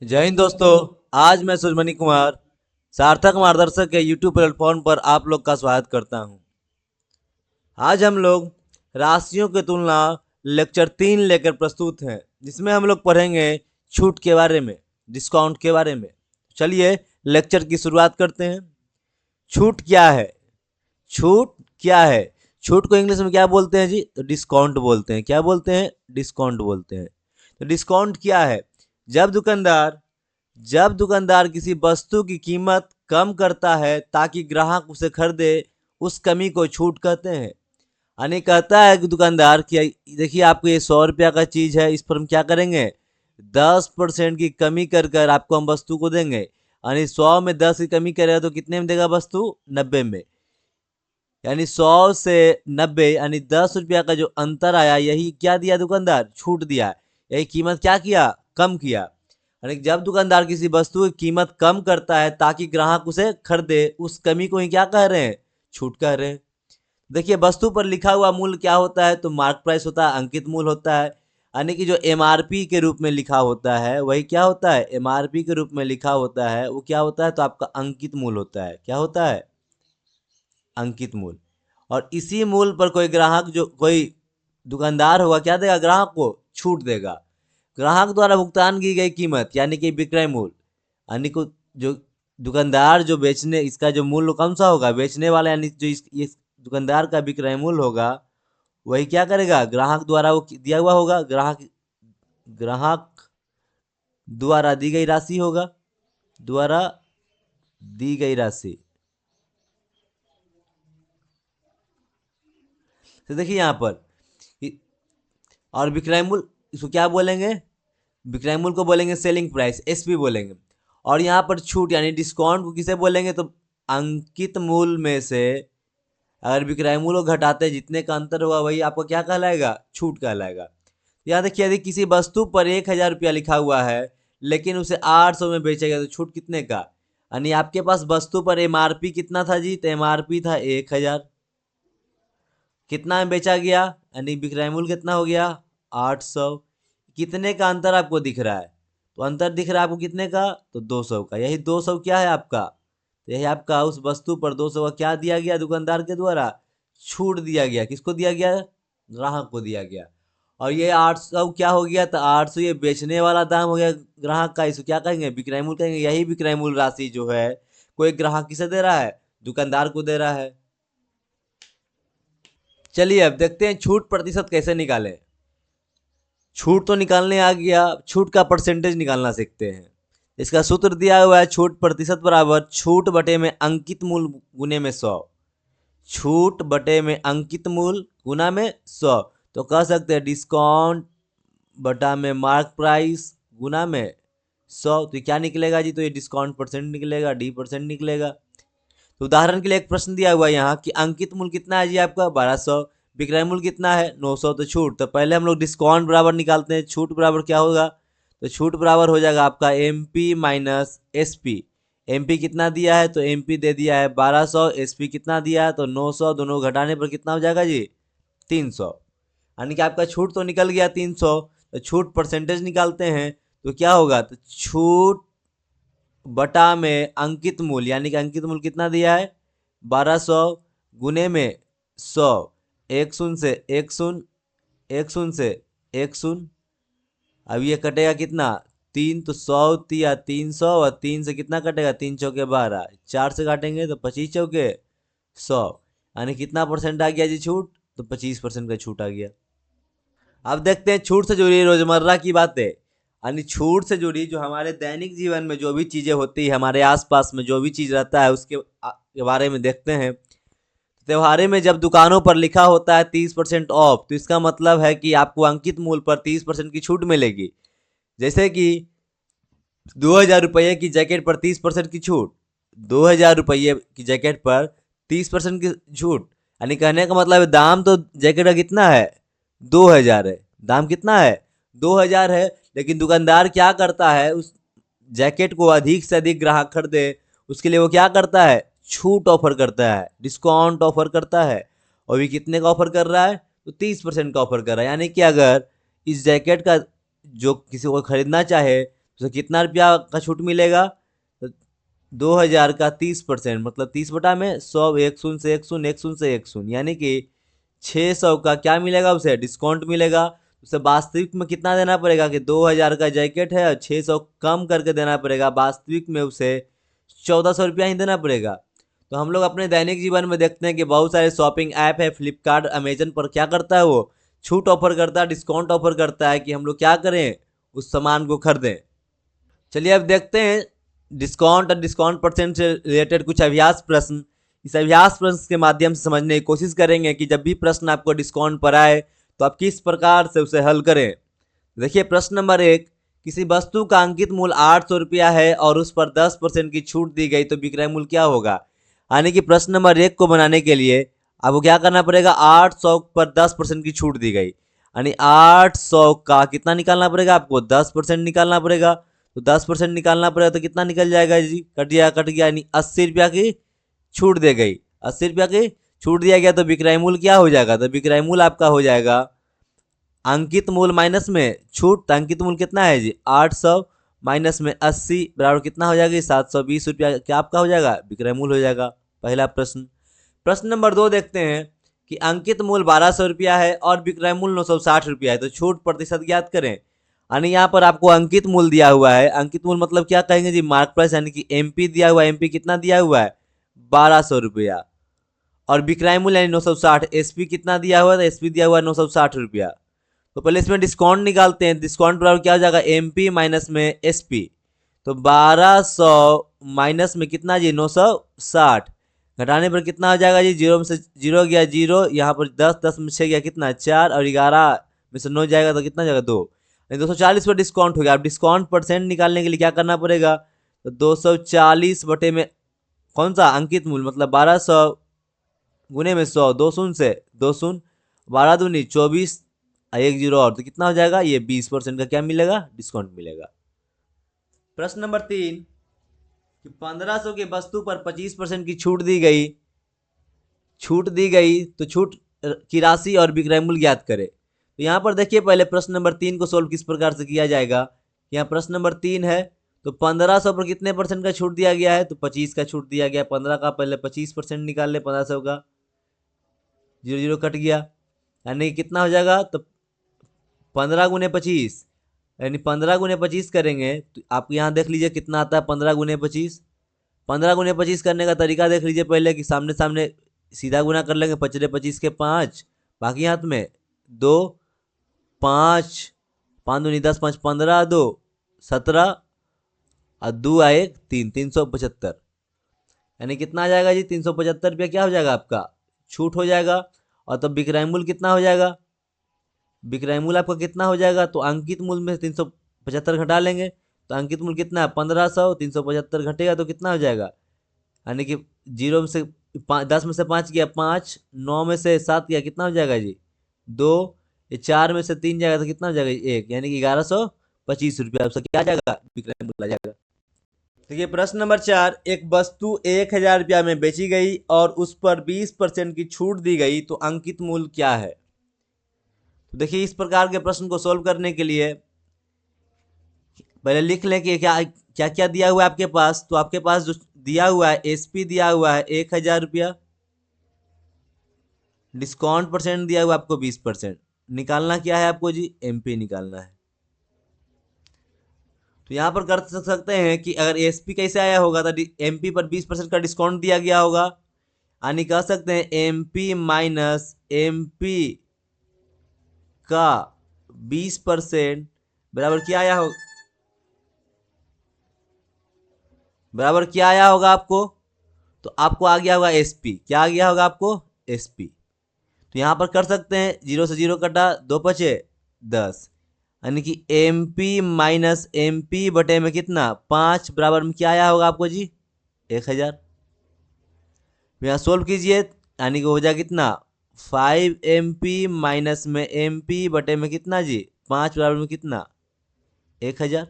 जय हिंद दोस्तों। आज मैं सुजमनी कुमार सार्थक मार्गदर्शक के यूट्यूब प्लेटफॉर्म पर आप लोग का स्वागत करता हूं। आज हम लोग राशियों की तुलना लेक्चर 3 लेकर प्रस्तुत हैं, जिसमें हम लोग पढ़ेंगे छूट के बारे में, डिस्काउंट के बारे में। चलिए लेक्चर की शुरुआत करते हैं। छूट क्या है? छूट क्या है? छूट को इंग्लिश में क्या बोलते हैं जी? तो डिस्काउंट बोलते हैं। क्या बोलते हैं? डिस्काउंट बोलते हैं। तो डिस्काउंट क्या है? जब दुकानदार जब दुकानदार किसी वस्तु की कीमत कम करता है ताकि ग्राहक उसे खरीदे, उस कमी को छूट कहते हैं। यानी कहता है कि दुकानदार कि देखिए, आपको ये 100 रुपया का चीज़ है, इस पर हम क्या करेंगे, 10% की कमी कर कर आपको हम वस्तु को देंगे। यानी 100 में 10 की कमी करेगा तो कितने में देगा वस्तु? 90 में। यानी 100 से 90 यानी 10 रुपया का जो अंतर आया, यही क्या दिया दुकानदार? छूट दिया। यही कीमत क्या किया? कम किया। यानी जब दुकानदार किसी वस्तु की कीमत कम करता है ताकि ग्राहक उसे खरीदे, उस कमी को ही क्या कह रहे हैं? छूट कह रहे हैं। देखिए, वस्तु पर लिखा हुआ मूल्य क्या होता है? तो मार्क प्राइस होता है, अंकित मूल्य होता है। यानी कि जो एमआरपी के रूप में लिखा होता है वही क्या होता है? एमआरपी के रूप में लिखा होता है वो क्या होता है? तो आपका अंकित मूल्य होता है। क्या होता है? अंकित मूल्य। और इसी मूल्य पर कोई दुकानदार होगा, क्या देगा ग्राहक को? छूट देगा। ग्राहक द्वारा भुगतान की गई कीमत यानी कि विक्रय मूल्य, यानी को जो दुकानदार जो बेचने, इसका जो मूल्य कौन सा होगा? बेचने वाला, यानी जो इस दुकानदार का विक्रय मूल्य होगा, वही क्या करेगा? ग्राहक द्वारा वो दिया हुआ होगा, ग्राहक द्वारा दी गई राशि होगा, द्वारा दी गई राशि। तो देखिए यहाँ पर और विक्रय मूल्य, इसको क्या बोलेंगे? विक्रय मूल्य को बोलेंगे सेलिंग प्राइस, एसपी बोलेंगे। और यहाँ पर छूट यानी डिस्काउंट को किसे बोलेंगे? तो अंकित मूल्य में से अगर विक्रय मूल्य को घटाते जितने का अंतर होगा वही आपको क्या कहलाएगा? छूट कहलाएगा। यहाँ देखिए, यदि किसी वस्तु पर 1,000 रुपया लिखा हुआ है लेकिन उसे 800 में बेचेगा तो छूट कितने का? यानी आपके पास वस्तु पर एमआरपी कितना था जी? तो एमआरपी था 1,000। कितना में बेचा गया? यानी विक्रय मूल्य कितना हो गया? 800। कितने का अंतर आपको दिख रहा है? तो अंतर दिख रहा है आपको कितने का? तो 200 का। यही 200 क्या है आपका? तो यही आपका उस वस्तु पर 200 का क्या दिया गया दुकानदार के द्वारा? छूट दिया गया। किसको दिया गया? ग्राहक को दिया गया। और ये 800 क्या हो गया? तो 800 ये बेचने वाला दाम हो गया ग्राहक का। इसको क्या कहेंगे? विक्रय मूल्य कहेंगे। यही विक्रय मूल्य राशि जो है, कोई ग्राहक किसे दे रहा है? दुकानदार को दे रहा है। चलिए अब देखते हैं छूट प्रतिशत कैसे निकालें। छूट तो निकालने आ गया, छूट का परसेंटेज निकालना सीखते हैं। इसका सूत्र दिया हुआ है, छूट प्रतिशत बराबर छूट बटे में अंकित मूल्य गुने में 100। छूट बटे में अंकित मूल्य गुना में 100। तो कह सकते हैं डिस्काउंट बटा में मार्क प्राइस गुना में 100। तो ये क्या निकलेगा जी? तो ये डिस्काउंट परसेंट निकलेगा, डी परसेंट निकलेगा। तो उदाहरण के लिए एक प्रश्न दिया हुआ है यहाँ कि अंकित मूल्य कितना है जी आपका? 1200। विक्रय मूल्य कितना है? 900। तो छूट, तो पहले हम लोग डिस्काउंट बराबर निकालते हैं। छूट बराबर क्या होगा? तो छूट बराबर हो जाएगा आपका M P minus S P. M P कितना दिया है? तो एम पी दे दिया है 1200। एस पी कितना दिया है? तो 900। दोनों घटाने पर कितना हो जाएगा जी? 300। यानी कि आपका छूट तो निकल गया 300। तो छूट परसेंटेज निकालते हैं तो क्या होगा? तो छूट बटा में अंकित मूल्य, यानी कि अंकित मूल्य कितना दिया है? 1200 गुने में 100। एक शून्य से एक शून्य, एक शून्य से एक शून्य। अब ये कटेगा कितना? 3 तो 100 तिया 300, और 3 से कितना कटेगा? 3 चौके 12, 4 से काटेंगे तो 25 चौके 100। यानी कितना परसेंट आ गया जी छूट? तो 25% का छूट आ गया। अब देखते हैं छूट से जुड़ी रोजमर्रा की बातें। यानी छूट से जुड़ी जो हमारे दैनिक जीवन में जो भी चीजें होती है, हमारे आसपास में जो भी चीज रहता है उसके के बारे में देखते हैं। त्योहारे में जब दुकानों पर लिखा होता है 30% ऑफ, तो इसका मतलब है कि आपको अंकित मूल्य पर 30% की छूट मिलेगी। जैसे कि 2,000 रुपये की जैकेट पर 30% की छूट। 2,000 रुपये की जैकेट पर 30% की छूट। यानी कहने का मतलब है दाम तो जैकेट का कितना है? 2,000 है। दाम कितना है? 2,000 है। लेकिन दुकानदार क्या करता है? उस जैकेट को अधिक से अधिक ग्राहक खरीदे, उसके लिए वो क्या करता है? छूट ऑफर करता है, डिस्काउंट ऑफर करता है। और भी कितने का ऑफर कर रहा है? तो 30% का ऑफर कर रहा है। यानी कि अगर इस जैकेट का जो किसी को खरीदना चाहे, तो कितना रुपया का छूट मिलेगा? 2000 का 30%, मतलब 30 बटा में 100, एक शून्य से एक शून्य, एक शून्य से एक शून्य, यानी कि 600 का क्या मिलेगा? उसे डिस्काउंट मिलेगा। उसे वास्तविक में कितना देना पड़ेगा कि 2000 का जैकेट है और 600 कम करके देना पड़ेगा, वास्तविक में उसे 1400 रुपया ही देना पड़ेगा। तो हम लोग अपने दैनिक जीवन में देखते हैं कि बहुत सारे शॉपिंग ऐप है, फ्लिपकार्ट, अमेजन पर क्या करता है, वो छूट ऑफर करता है, डिस्काउंट ऑफर करता है कि हम लोग क्या करें, उस सामान को खरीदें। चलिए अब देखते हैं डिस्काउंट और डिस्काउंट परसेंट से रिलेटेड कुछ अभ्यास प्रश्न। इस अभ्यास प्रश्न के माध्यम से समझने की कोशिश करेंगे कि जब भी प्रश्न आपको डिस्काउंट पर आए तो आप किस प्रकार से उसे हल करें। देखिए प्रश्न नंबर 1, किसी वस्तु का अंकित मूल्य 800 रुपया है और उस पर 10% की छूट दी गई तो विक्रय मूल्य क्या होगा? यानी कि प्रश्न नंबर 1 को बनाने के लिए आपको क्या करना पड़ेगा, 800 पर 10% की छूट दी गई, यानी 800 का कितना निकालना पड़ेगा आपको, 10% निकालना पड़ेगा। तो 10% निकालना पड़ेगा तो कितना निकल जाएगा जी, कट गया, यानी 80 रुपया की छूट दे गई। 80 रुपया की छूट दिया गया तो विक्रय मूल्य क्या हो जाएगा? तो विक्रय मूल्य आपका हो जाएगा अंकित मूल्य माइनस में छूट। तो अंकित मूल्य कितना है जी, 800 माइनस में 80 बराबर कितना हो जाएगा, 720 रुपया क्या आपका हो जाएगा, विक्रय मूल्य हो जाएगा। पहला प्रश्न। प्रश्न नंबर 2 देखते हैं कि अंकित मूल्य 1200 रुपया है और विक्रय मूल्य 960 रुपया है, तो छूट प्रतिशत ज्ञात करें। यानी यहाँ पर आपको अंकित मूल्य दिया हुआ है, अंकित मूल्य मतलब क्या कहेंगे जी, मार्क प्राइस, यानी कि एमपी दिया हुआ है, एमपी कितना दिया हुआ है, 1200 रुपया, और विक्रय मूल्य यानी 960, एसपी कितना दिया हुआ है, एसपी दिया हुआ है 960 रुपया। तो पहले इसमें डिस्काउंट निकालते हैं, डिस्काउंट बराबर क्या हो जाएगा, एमपी माइनस में एसपी। तो 1200 माइनस में कितना जी, 960, घटाने पर कितना हो जाएगा जी, जीरो में से जीरो गया जीरो, यहाँ पर 10, 10 में 6 गया कितना 4, और 11 में से 9 जाएगा तो कितना जाएगा 2, 240 पर डिस्काउंट हो गया। अब डिस्काउंट परसेंट निकालने के लिए क्या करना पड़ेगा, तो 240 बटे में कौन सा अंकित मूल्य, मतलब 1200 गुने में 100, 2 शून्य से 2 शून्य, 12 दूनी 24, एक जीरो और, तो कितना हो जाएगा, ये 20% का क्या मिलेगा, डिस्काउंट मिलेगा। प्रश्न नंबर 3, कि 1500 की वस्तु पर 25% की छूट दी गई, तो छूट की राशि और विक्रय मूल्य ज्ञात करें। तो यहाँ पर देखिए पहले प्रश्न नंबर 3 को सोल्व किस प्रकार से किया जाएगा। यहाँ प्रश्न नंबर 3 है, तो 1500 पर कितने परसेंट का छूट दिया गया है, तो 25 का छूट दिया गया, 15 का पहले 25% निकाल ले, 1500 का, जीरो जीरो कट गया, यानी कितना हो जाएगा, तो 15 गुने 25, यानी 15 गुने 25 करेंगे तो आप यहाँ देख लीजिए कितना आता है, 15 गुने 25। 15 गुने 25 करने का तरीका देख लीजिए पहले, कि सामने सामने सीधा गुना कर लेंगे, 25 25 के 5, बाकी हाथ में 2, 5, 5 दूनी 10, 5 15, 2 17, और 2 आए 3, 375, यानी कितना आ जाएगा जी, 375 रुपया क्या हो जाएगा आपका, छूट हो जाएगा। और तब विक्रय मूल्य कितना हो जाएगा, विक्रय मूल्य आपका कितना हो जाएगा, तो अंकित मूल्य में 375 घटा लेंगे, तो अंकित मूल्य कितना है 1500, 375 घटेगा तो कितना हो जाएगा, यानी कि जीरो में से 10 में से 5 गया 5, 9 में से 7 गया कितना हो जाएगा जी 2, 4 में से 3 जाएगा तो कितना हो जाएगा 1, यानी कि 1125 रुपया आपका क्या आ जाएगा, विक्रय मूल्य आ जाएगा। देखिए प्रश्न नंबर 4, एक वस्तु 1000 रुपया में बेची गई और उस पर 20% की छूट दी गई तो अंकित मूल्य क्या है। तो देखिए इस प्रकार के प्रश्न को सोल्व करने के लिए पहले लिख लें कि क्या क्या क्या दिया हुआ है आपके पास। तो आपके पास जो दिया हुआ है, एसपी दिया हुआ है 1000 रुपया, डिस्काउंट परसेंट दिया हुआ है आपको 20%, निकालना क्या है आपको जी, एमपी निकालना है। तो यहाँ पर कर सकते हैं कि अगर एसपी कैसे आया होगा तो एमपी पर 20% का डिस्काउंट दिया गया होगा, यानी कह सकते हैं एमपी माइनस एमपी का 20% बराबर क्या आया होगा, बराबर क्या आया होगा आपको, तो आपको आ गया होगा एसपी, क्या आ गया होगा आपको, एसपी। तो यहाँ पर कर सकते हैं, जीरो से जीरो कटा, 2 बचे 10, यानी कि M P minus M P बटे में कितना 5 बराबर में क्या आया होगा आपको जी 1000। यहाँ सोल्व कीजिए, यानी कि हो जाएगा कितना 5 MP माइनस में एम पी बटे में कितना जी 5 बराबर में कितना 1000।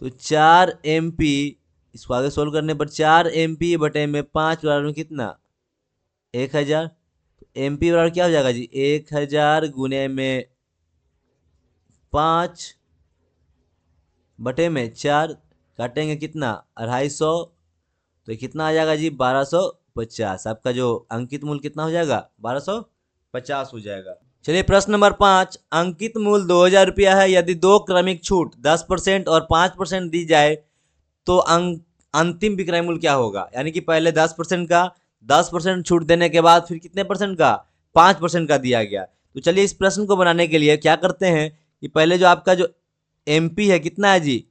तो 4 MP, इसको आगे सोल्व करने पर 4 MP बटे में 5 बराबर में कितना 1000। एम पी बराबर क्या हो जाएगा जी 1000 गुने में 5 बटे में 4 काटेंगे कितना 250, तो कितना आ जाएगा जी 1250। आपका जो अंकित मूल्य कितना हो जाएगा 1250 हो जाएगा। चलिए प्रश्न नंबर 5, अंकित मूल्य 2000 रुपया है। यदि दो क्रमिक छूट 10% और 5% दी जाए तो अंतिम विक्रय मूल्य क्या होगा। यानी कि पहले 10% का, 10% छूट देने के बाद फिर कितने परसेंट का 5% का दिया गया। तो चलिए इस प्रश्न को बनाने के लिए क्या करते हैं कि पहले जो आपका जो MP है कितना है जी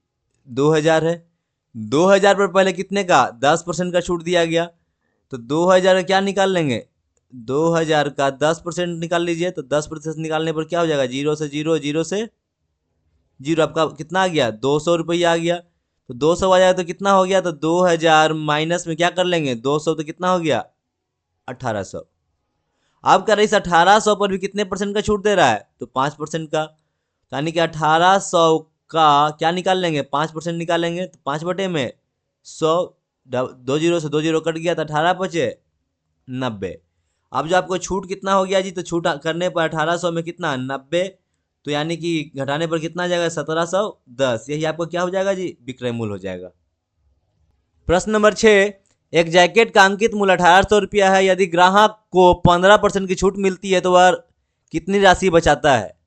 2000 है। 2000 पर पहले कितने का 10% का छूट दिया गया, तो 2000 का क्या निकाल लेंगे 2000 का 10% निकाल लीजिए। तो 10% निकालने पर क्या हो जाएगा 0 से 0, 0 से 0, आपका कितना आ गया 200 रुपया आ गया। तो 200 आ जाएगा तो कितना हो गया, तो 2000 माइनस में क्या कर लेंगे 200, तो कितना हो गया 1800। अब कर रही 1800 पर भी कितने परसेंट का छूट दे रहा है, तो 5% का। यानी कि 1800 का क्या निकाल लेंगे 5% निकालेंगे, तो 5 बटे में 100, 2 जीरो से 2 जीरो कट गया तो 18 बचे 90। अब जो आपको छूट कितना हो गया जी, तो छूट करने पर 1800 में कितना 90, तो यानी कि घटाने पर कितना आ जाएगा 1710। यही आपको क्या हो जाएगा जी विक्रय मूल्य हो जाएगा। प्रश्न नंबर 6, एक जैकेट का अंकित मूल्य 1800 रुपया है। यदि ग्राहक को 15% की छूट मिलती है तो वह कितनी राशि बचाता है।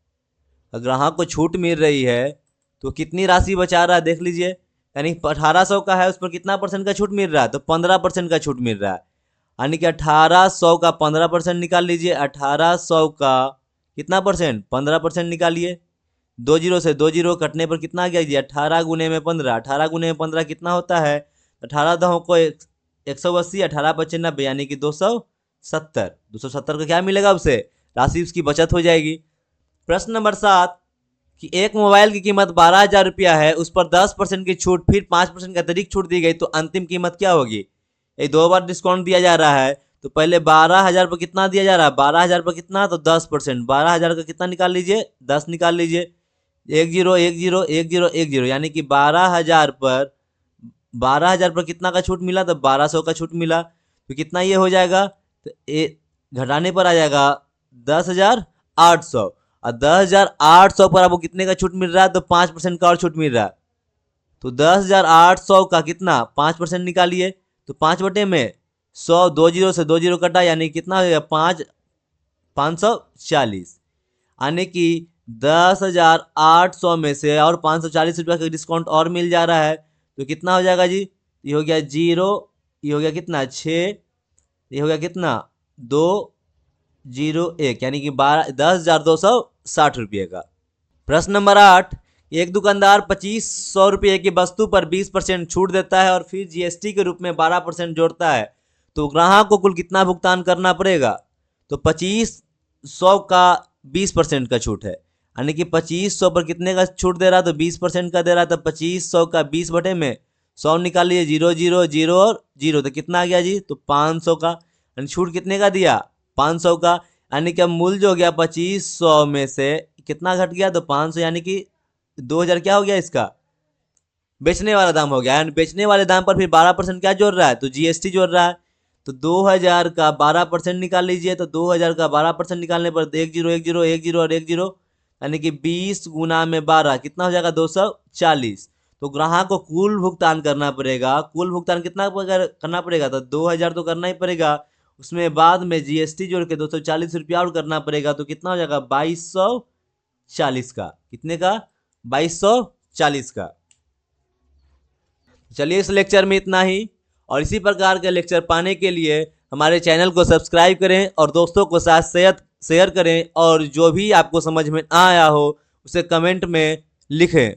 ग्राहक को छूट मिल रही है तो कितनी राशि बचा रहा है देख लीजिए। यानी 1800 का है, उस पर कितना परसेंट का छूट मिल रहा है, तो 15% का छूट मिल रहा है। यानी कि 1800 का 15% निकाल लीजिए। 1800 का कितना परसेंट 15% निकालिए। 2 जीरो से 2 जीरो कटने पर कितना आ गया जी 18 गुने में 15। 18 गुने में 15 कितना होता है, 18 दहों को 180, 18 पच्चीस 90, यानी कि 270। 270 का क्या मिलेगा उसे राशि, उसकी बचत हो जाएगी। प्रश्न नंबर 7, कि एक मोबाइल की कीमत 12,000 रुपया है, उस पर 10% की छूट फिर 5% की अतिरिक्त छूट दी गई, तो अंतिम कीमत क्या होगी। ये 2 बार डिस्काउंट दिया जा रहा है, तो पहले 12,000 पर कितना दिया जा रहा है 12,000 पर कितना, तो 10%। 12,000 का कितना निकाल लीजिए 10 निकाल लीजिए। 1 जीरो 1 जीरो 1 जीरो 1 जीरो, यानी कि 12,000 पर कितना का छूट मिला, तो 1200 का छूट मिला। तो कितना ये हो जाएगा, तो घटाने पर आ जाएगा 10,800। और 10,800 पर आपको कितने का छूट मिल रहा है, तो 5% का और छूट मिल रहा है। तो 10,800 का कितना 5% निकालिए, तो 5 बटे में 100, 2 जीरो से 2 जीरो कटा, यानी कितना हो गया 540। यानी कि 10,800 में से और 540 रुपया का डिस्काउंट और मिल जा रहा है, तो कितना हो जाएगा जी, ये हो गया 0, ये हो गया कितना 6, ये हो गया कितना 201, यानी कि 10,260 रुपये का। प्रश्न नंबर 8, एक दुकानदार 2500 रुपये की वस्तु पर 20% छूट देता है और फिर GST के रूप में 12% जोड़ता है, तो ग्राहक को कुल कितना भुगतान करना पड़ेगा। तो 2500 का 20% का छूट है, यानी कि 2500 पर कितने का छूट दे रहा है, तो 20% का दे रहा है। तो 2500 का 20 बटे में 100 निकाल लीजिए, 0 0 0 और 0, तो कितना आ गया जी, तो 500 का। यानी छूट कितने का दिया 500 का, यानी कि मूल्य जो हो गया 2500 में से कितना घट गया, तो 500, यानी कि 2000 क्या हो गया इसका बेचने वाला दाम हो गया। यानी बेचने वाले दाम पर फिर 12% क्या जोड़ रहा है, तो GST जोड़ रहा है। तो 2000 का 12% निकाल लीजिए। तो 2000 का 12% निकालने पर 1 जीरो 1 जीरो 1 जीरो और 1 जीरो, यानी कि 20 गुना में 12 कितना हो जाएगा 240। तो ग्राहक को कुल भुगतान करना पड़ेगा। कुल भुगतान कितना करना पड़ेगा, तो 2000 तो करना ही पड़ेगा, उसमें बाद में GST जोड़ के 240 रुपया और करना पड़ेगा। तो कितना हो जाएगा 2240 का। कितने का 2240 का। चलिए इस लेक्चर में इतना ही, और इसी प्रकार के लेक्चर पाने के लिए हमारे चैनल को सब्सक्राइब करें और दोस्तों को साथ शेयर करें, और जो भी आपको समझ में ना आया हो उसे कमेंट में लिखें।